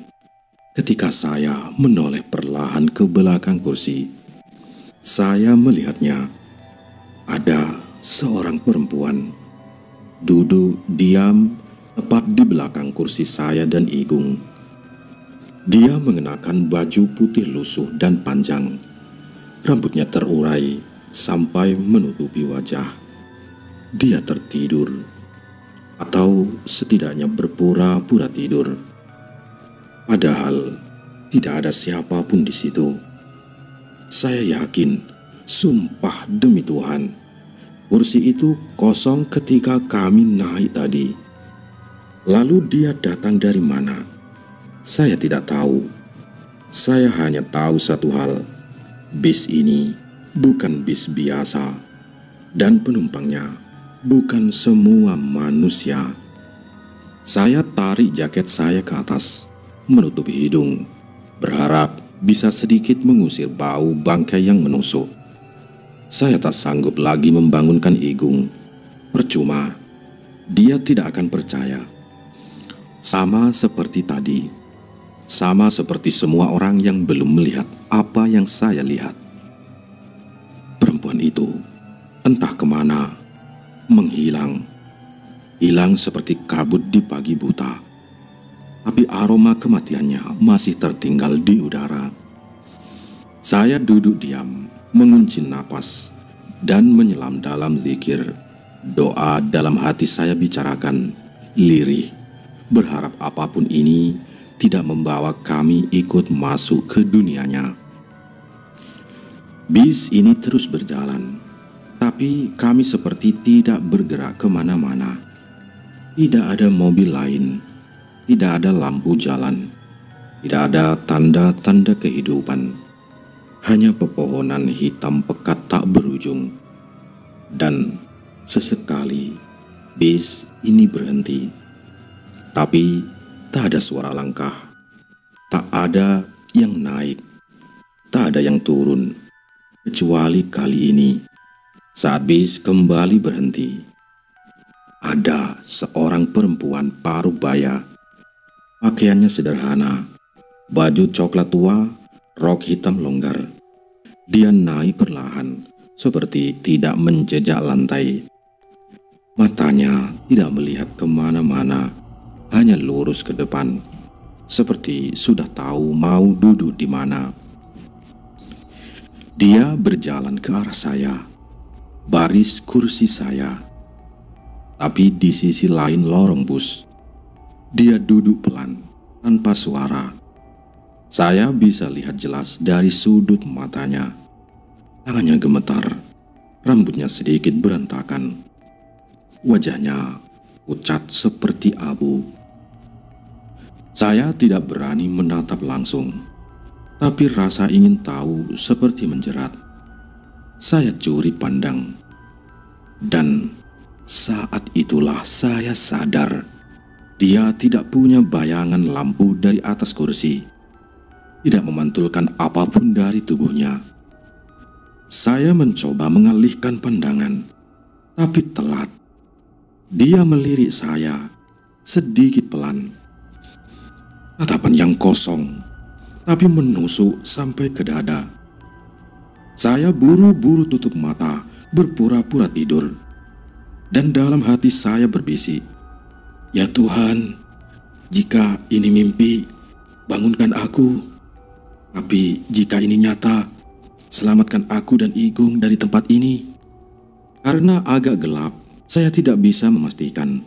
ketika saya menoleh perlahan ke belakang kursi, saya melihatnya. Ada seorang perempuan duduk diam tepat di belakang kursi saya dan Igung. Dia mengenakan baju putih lusuh dan panjang. Rambutnya terurai sampai menutupi wajah. Dia tertidur, atau setidaknya berpura-pura tidur. Padahal tidak ada siapapun di situ. Saya yakin, sumpah demi Tuhan, kursi itu kosong ketika kami naik tadi. Lalu dia datang dari mana? Saya tidak tahu. Saya hanya tahu satu hal. Bis ini bukan bis biasa. Dan penumpangnya bukan semua manusia. Saya tarik jaket saya ke atas, menutupi hidung, berharap bisa sedikit mengusir bau bangkai yang menusuk. Saya tak sanggup lagi membangunkan Igung. Percuma, dia tidak akan percaya. Sama seperti tadi. Sama seperti semua orang yang belum melihat apa yang saya lihat. Perempuan itu entah kemana, menghilang. Hilang seperti kabut di pagi buta. Tapi aroma kematiannya masih tertinggal di udara. Saya duduk diam, mengunci napas, dan menyelam dalam zikir. Doa dalam hati saya bicarakan, lirih, berharap apapun ini tidak membawa kami ikut masuk ke dunianya. Bis ini terus berjalan, tapi kami seperti tidak bergerak kemana-mana. Tidak ada mobil lain, tidak ada lampu jalan, tidak ada tanda-tanda kehidupan. Hanya pepohonan hitam pekat tak berujung. Dan sesekali bis ini berhenti. Tapi tak ada suara langkah, tak ada yang naik, tak ada yang turun, kecuali kali ini, saat bis kembali berhenti. Ada seorang perempuan paruh baya, pakaiannya sederhana, baju coklat tua, rok hitam longgar. Dia naik perlahan, seperti tidak menjejak lantai. Matanya tidak melihat kemana-mana, hanya lurus ke depan, seperti sudah tahu mau duduk di mana. Dia berjalan ke arah saya, baris kursi saya. Tapi di sisi lain lorong bus, dia duduk pelan, tanpa suara. Saya bisa lihat jelas dari sudut matanya. Tangannya gemetar, rambutnya sedikit berantakan. Wajahnya pucat seperti abu. Saya tidak berani menatap langsung, tapi rasa ingin tahu seperti menjerat. Saya curi pandang, dan saat itulah saya sadar dia tidak punya bayangan lampu dari atas kursi, tidak memantulkan apapun dari tubuhnya. Saya mencoba mengalihkan pandangan, tapi telat. Dia melirik saya sedikit pelan. Tatapan yang kosong, tapi menusuk sampai ke dada. Saya buru-buru tutup mata, berpura-pura tidur. Dan dalam hati saya berbisik, "Ya Tuhan, jika ini mimpi, bangunkan aku. Tapi jika ini nyata, selamatkan aku dan Igung dari tempat ini." Karena agak gelap, saya tidak bisa memastikan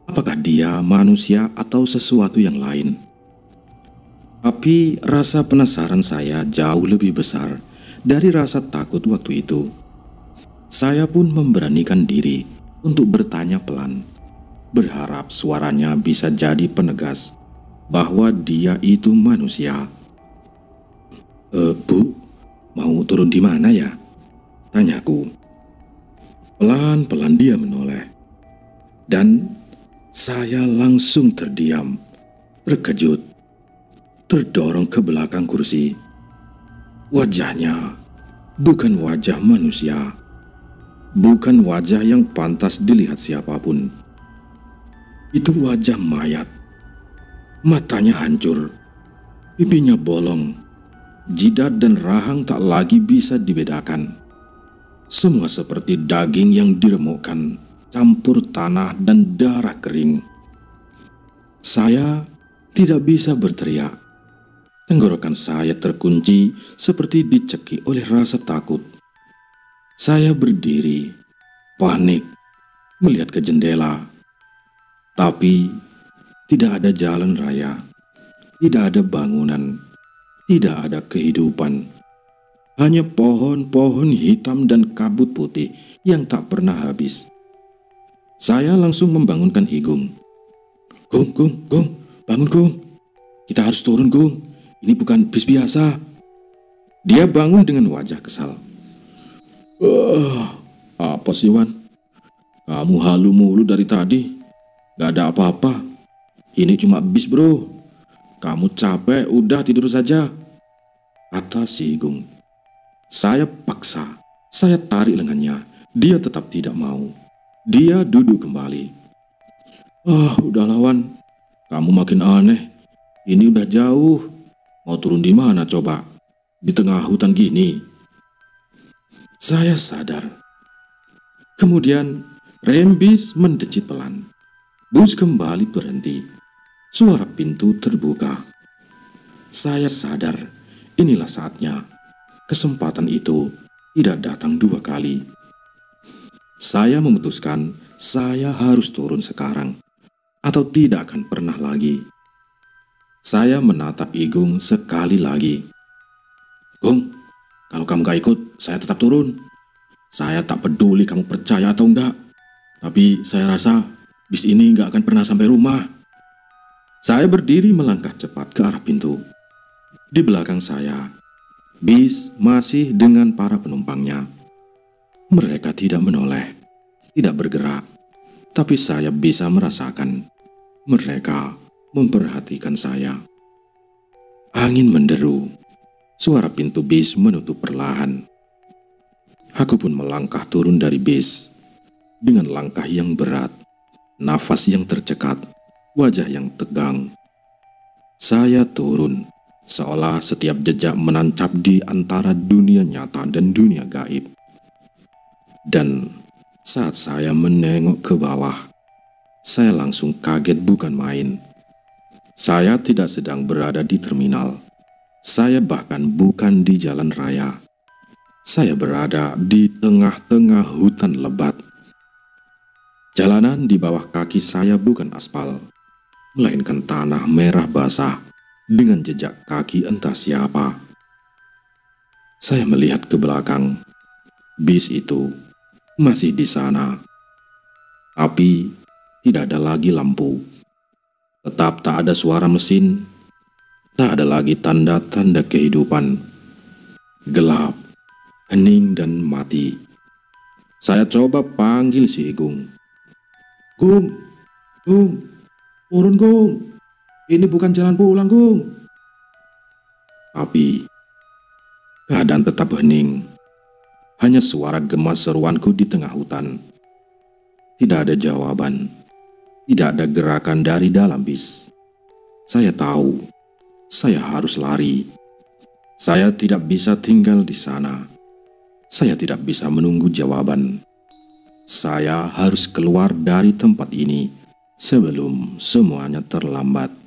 apakah dia manusia atau sesuatu yang lain. Tapi rasa penasaran saya jauh lebih besar dari rasa takut waktu itu. Saya pun memberanikan diri untuk bertanya pelan, berharap suaranya bisa jadi penegas bahwa dia itu manusia. Bu, mau turun di mana ya?" tanyaku. Pelan-pelan dia menoleh, dan saya langsung terdiam, terkejut, terdorong ke belakang kursi. Wajahnya bukan wajah manusia, bukan wajah yang pantas dilihat siapapun. Itu wajah mayat. Matanya hancur, pipinya bolong, jidat dan rahang tak lagi bisa dibedakan. Semua seperti daging yang diremukkan, campur tanah dan darah kering. Saya tidak bisa berteriak. Tenggorokan saya terkunci seperti dicekik oleh rasa takut. Saya berdiri, panik, melihat ke jendela. Tapi tidak ada jalan raya, tidak ada bangunan, tidak ada kehidupan. Hanya pohon-pohon hitam dan kabut putih yang tak pernah habis. Saya langsung membangunkan Igung. Gung, bangun Gung. Kita harus turun Gung, ini bukan bis biasa." Dia bangun dengan wajah kesal. Apa sih Wan? Kamu halu mulu dari tadi. Gak ada apa-apa. Ini cuma bis bro. Kamu capek, udah tidur saja," kata si Igung. Saya paksa, saya tarik lengannya. Dia tetap tidak mau. Dia duduk kembali. Udah lawan. Kamu makin aneh. Ini udah jauh. Mau turun di mana coba? Di tengah hutan gini. Saya sadar. Kemudian rem bis mendecit pelan. Bus kembali berhenti. Suara pintu terbuka. Saya sadar inilah saatnya. Kesempatan itu tidak datang dua kali. Saya memutuskan saya harus turun sekarang atau tidak akan pernah lagi. Saya menatap Igung sekali lagi. "Gung, kalau kamu gak ikut, saya tetap turun. Saya tak peduli kamu percaya atau enggak. Tapi saya rasa bis ini gak akan pernah sampai rumah." Saya berdiri melangkah cepat ke arah pintu. Di belakang saya, bis masih dengan para penumpangnya. Mereka tidak menoleh, tidak bergerak, tapi saya bisa merasakan mereka memperhatikan saya. Angin menderu, suara pintu bis menutup perlahan. Aku pun melangkah turun dari bis dengan langkah yang berat, nafas yang tercekat, wajah yang tegang. Saya turun. Seolah setiap jejak menancap di antara dunia nyata dan dunia gaib. Dan saat saya menengok ke bawah, saya langsung kaget bukan main. Saya tidak sedang berada di terminal. Saya bahkan bukan di jalan raya. Saya berada di tengah-tengah hutan lebat. Jalanan di bawah kaki saya bukan aspal, melainkan tanah merah basah dengan jejak kaki entah siapa. Saya melihat ke belakang. Bis itu masih di sana. Tapi tidak ada lagi lampu. Tetap tak ada suara mesin. Tak ada lagi tanda-tanda kehidupan. Gelap, hening dan mati. Saya coba panggil si Igung. Gung, turun Gung. Ini bukan jalan pulang, Gung. Tapi keadaan tetap hening. Hanya suara gemas seruanku di tengah hutan. Tidak ada jawaban. Tidak ada gerakan dari dalam bis. Saya tahu, saya harus lari. Saya tidak bisa tinggal di sana. Saya tidak bisa menunggu jawaban. Saya harus keluar dari tempat ini sebelum semuanya terlambat.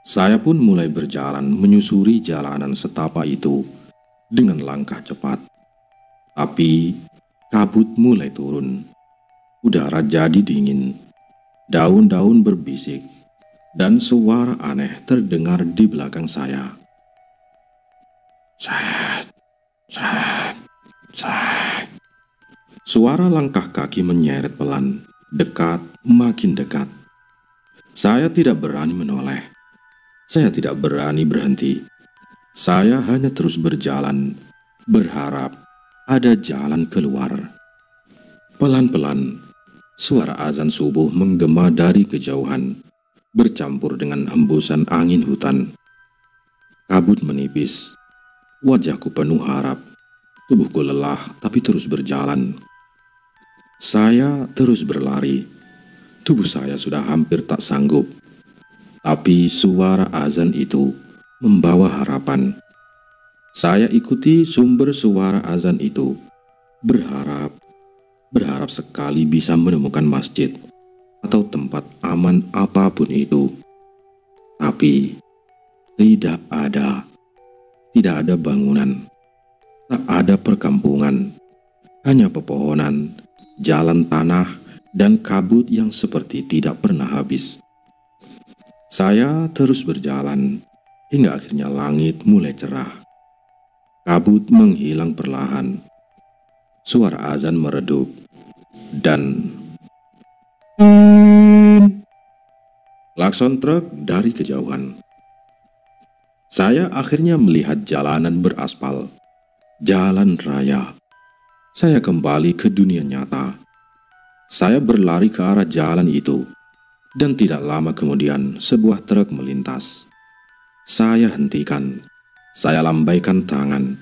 Saya pun mulai berjalan menyusuri jalanan setapak itu dengan langkah cepat. Tapi kabut mulai turun. Udara jadi dingin. Daun-daun berbisik. dan suara aneh terdengar di belakang saya. Sret, sret, sret. Suara langkah kaki menyeret pelan, dekat, makin dekat. Saya tidak berani menoleh. Saya tidak berani berhenti. Saya hanya terus berjalan, berharap ada jalan keluar. Pelan-pelan, suara azan subuh menggema dari kejauhan, bercampur dengan hembusan angin hutan. Kabut menipis, wajahku penuh harap, tubuhku lelah tapi terus berjalan. Saya terus berlari, tubuh saya sudah hampir tak sanggup. Tapi suara azan itu membawa harapan. Saya ikuti sumber suara azan itu, berharap sekali bisa menemukan masjid atau tempat aman apapun itu. Tapi tidak ada bangunan, tak ada perkampungan, hanya pepohonan, jalan tanah, dan kabut yang seperti tidak pernah habis. Saya terus berjalan hingga akhirnya langit mulai cerah. Kabut menghilang perlahan. Suara azan meredup dan klakson truk dari kejauhan. Saya akhirnya melihat jalanan beraspal, jalan raya. Saya kembali ke dunia nyata. Saya berlari ke arah jalan itu. Dan tidak lama kemudian sebuah truk melintas. Saya hentikan. Saya lambaikan tangan.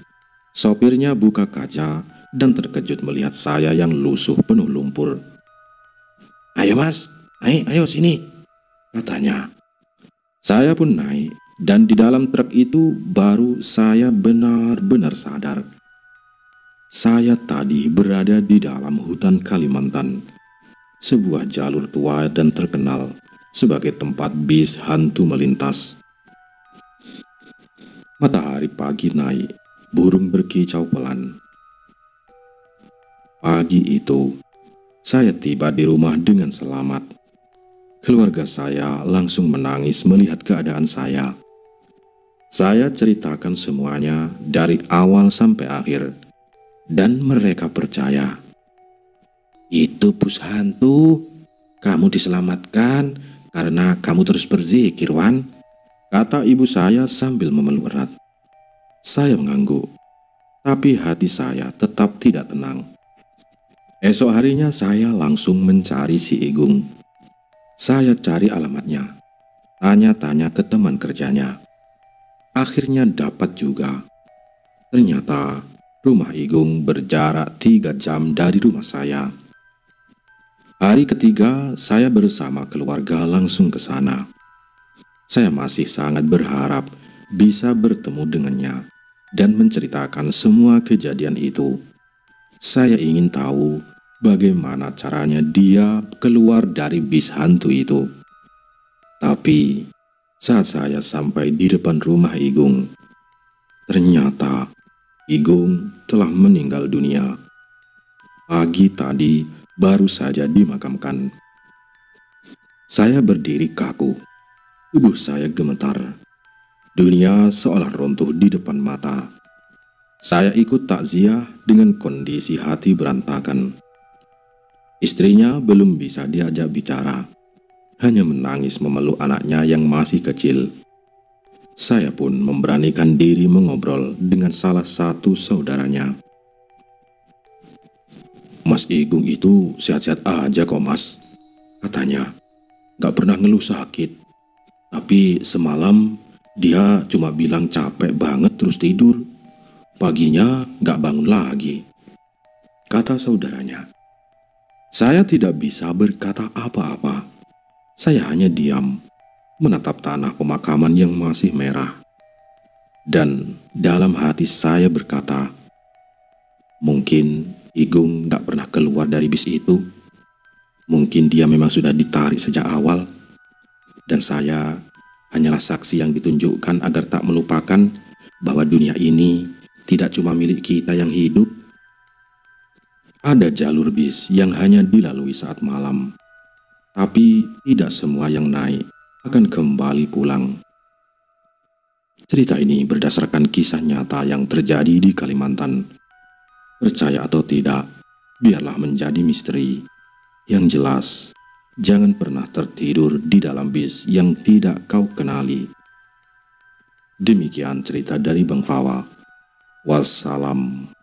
Sopirnya buka kaca dan terkejut melihat saya yang lusuh penuh lumpur. "Ayo mas, ayo sini," katanya. Saya pun naik dan di dalam truk itu baru saya benar-benar sadar. Saya tadi berada di dalam hutan Kalimantan. Sebuah jalur tua dan terkenal sebagai tempat bis hantu melintas. Matahari pagi naik, burung berkicau pelan. Pagi itu, saya tiba di rumah dengan selamat. Keluarga saya langsung menangis melihat keadaan saya. Saya ceritakan semuanya dari awal sampai akhir, dan mereka percaya. "Itu bus hantu. Kamu diselamatkan karena kamu terus berzikir, Wan," kata ibu saya sambil memeluk erat. Saya mengangguk, tapi hati saya tetap tidak tenang. Esok harinya saya langsung mencari si Igung. Saya cari alamatnya, tanya-tanya ke teman kerjanya. Akhirnya dapat juga. Ternyata rumah Igung berjarak 3 jam dari rumah saya. Hari ketiga, saya bersama keluarga langsung ke sana. Saya masih sangat berharap bisa bertemu dengannya dan menceritakan semua kejadian itu. Saya ingin tahu bagaimana caranya dia keluar dari bis hantu itu. Tapi saat saya sampai di depan rumah Igung, ternyata Igung telah meninggal dunia. Pagi tadi baru saja dimakamkan. Saya berdiri kaku, tubuh saya gemetar. Dunia seolah runtuh di depan mata. Saya ikut takziah dengan kondisi hati berantakan. Istrinya belum bisa diajak bicara, hanya menangis memeluk anaknya yang masih kecil. Saya pun memberanikan diri mengobrol dengan salah satu saudaranya. "Mas Igung itu sehat-sehat aja kok mas," katanya. "Gak pernah ngeluh sakit. Tapi semalam dia cuma bilang capek banget terus tidur. Paginya gak bangun lagi," kata saudaranya. Saya tidak bisa berkata apa-apa. Saya hanya diam, menatap tanah pemakaman yang masih merah. Dan dalam hati saya berkata, mungkin Igung gak pernah keluar dari bis itu. Mungkin dia memang sudah ditarik sejak awal. Dan saya hanyalah saksi yang ditunjukkan agar tak melupakan bahwa dunia ini tidak cuma milik kita yang hidup. Ada jalur bis yang hanya dilalui saat malam. Tapi tidak semua yang naik akan kembali pulang. Cerita ini berdasarkan kisah nyata yang terjadi di Kalimantan. Percaya atau tidak, biarlah menjadi misteri. Yang jelas, jangan pernah tertidur di dalam bis yang tidak kau kenali. Demikian cerita dari Bang Fawa. Wassalam.